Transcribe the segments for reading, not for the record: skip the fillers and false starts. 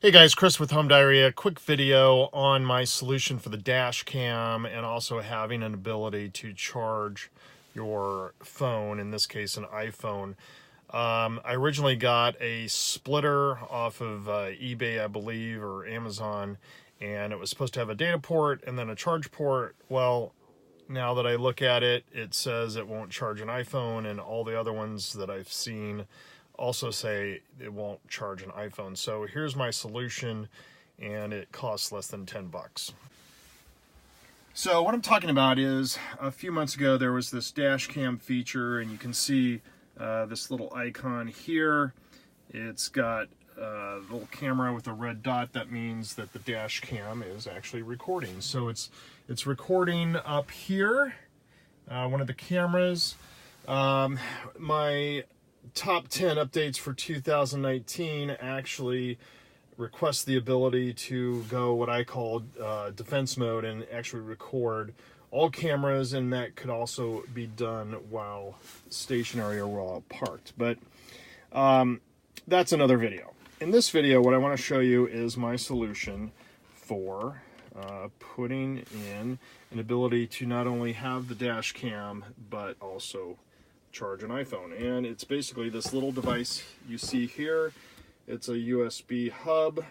Hey guys, Chris with HomeDiary. A quick video on my solution for the dash cam and also having an ability to charge your phone, in this case an iPhone. I originally got a splitter off of eBay, I believe, or Amazon, and it was supposed to have a data port and then a charge port. Well, now that I look at it, it says it won't charge an iPhone, and all the other ones that I've seen also say it won't charge an iPhone. So here's my solution, and it costs less than 10 bucks. So what I'm talking about is, a few months ago there was this dash cam feature, and you can see this little icon here. It's got a little camera with a red dot. That means that the dash cam is actually recording. So it's recording up here, one of the cameras. My top 10 updates for 2019 actually request the ability to go what I call defense mode and actually record all cameras, and that could also be done while stationary or while parked. But that's another video. In this video, what I want to show you is my solution for putting in an ability to not only have the dash cam but also charge an iPhone. And it's basically this little device you see here. It's a USB hub.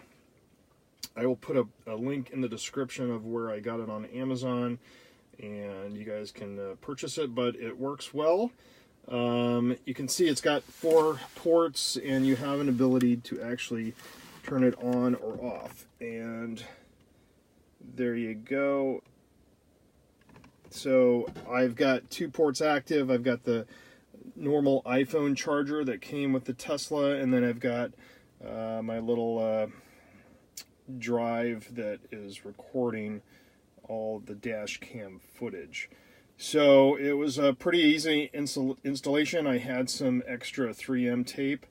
I will put a link in the description of where I got it on Amazon, and you guys can purchase it, but it works well. You can see it's got 4 ports, and you have an ability to actually turn it on or off. And there you go. So I've got 2 ports active. I've got the normal iPhone charger that came with the Tesla, and then I've got my little drive that is recording all the dash cam footage. So it was a pretty easy installation. I had some extra 3M tape.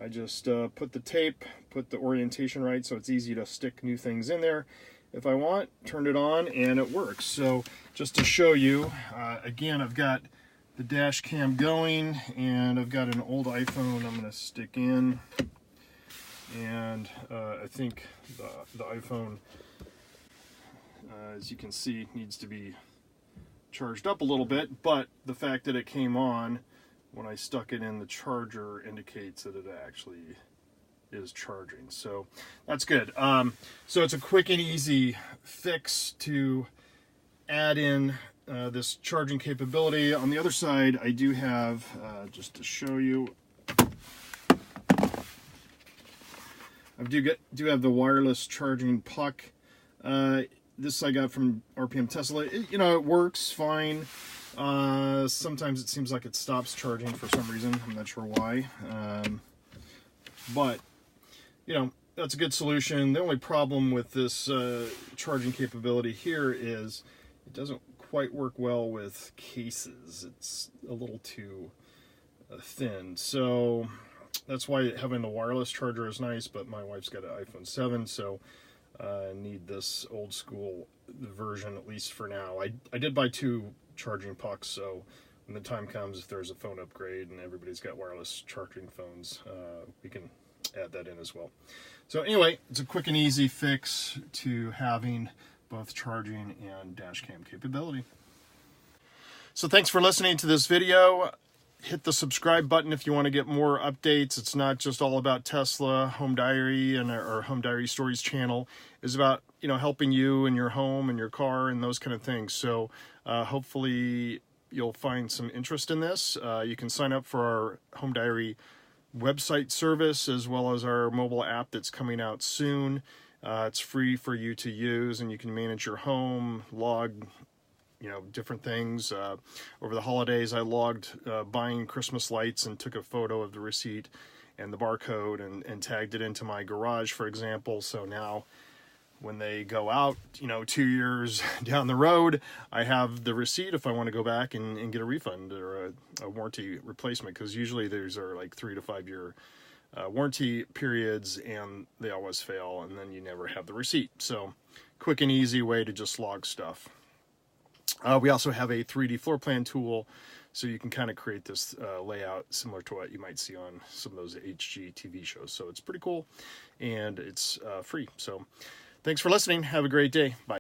I just put the orientation right so it's easy to stick new things in there if I want, turned it on, and it works. So just to show you, again, I've got the dash cam going, and I've got an old iPhone I'm going to stick in, and I think the iPhone, as you can see, needs to be charged up a little bit, but the fact that it came on when I stuck it in the charger indicates that it actually is charging. So that's good. So it's a quick and easy fix to add in this charging capability. On the other side, I do have, just to show you, I do have the wireless charging puck. This I got from RPM Tesla. It works fine. Sometimes it seems like it stops charging for some reason. I'm not sure why. But that's a good solution. The only problem with this charging capability here is it doesn't quite work well with cases. It's a little too thin. So that's why having the wireless charger is nice, but my wife's got an iPhone 7, so I need this old school version, at least for now. I did buy 2 charging pucks, so when the time comes, if there's a phone upgrade and everybody's got wireless charging phones, we can add that in as well. So anyway, it's a quick and easy fix to having both charging and dash cam capability. So thanks for listening to this video. Hit the subscribe button if you want to get more updates. It's not just all about Tesla. HomeDiary and our HomeDiary Stories channel is about helping you in your home and your car and those kind of things. So hopefully you'll find some interest in this. You can sign up for our HomeDiary website service as well as our mobile app that's coming out soon. It's free for you to use, and you can manage your home, log different things. Over the holidays, I logged buying Christmas lights and took a photo of the receipt and the barcode and tagged it into my garage, for example. So now when they go out, 2 years down the road, I have the receipt if I want to go back and get a refund or a warranty replacement, because usually these are like 3 to 5 year warranty periods, and they always fail, and then you never have the receipt. So quick and easy way to just log stuff. We also have a 3D floor plan tool, So you can kind of create this layout similar to what you might see on some of those HGTV shows. So it's pretty cool, and it's free. So thanks for listening. Have a great day. Bye.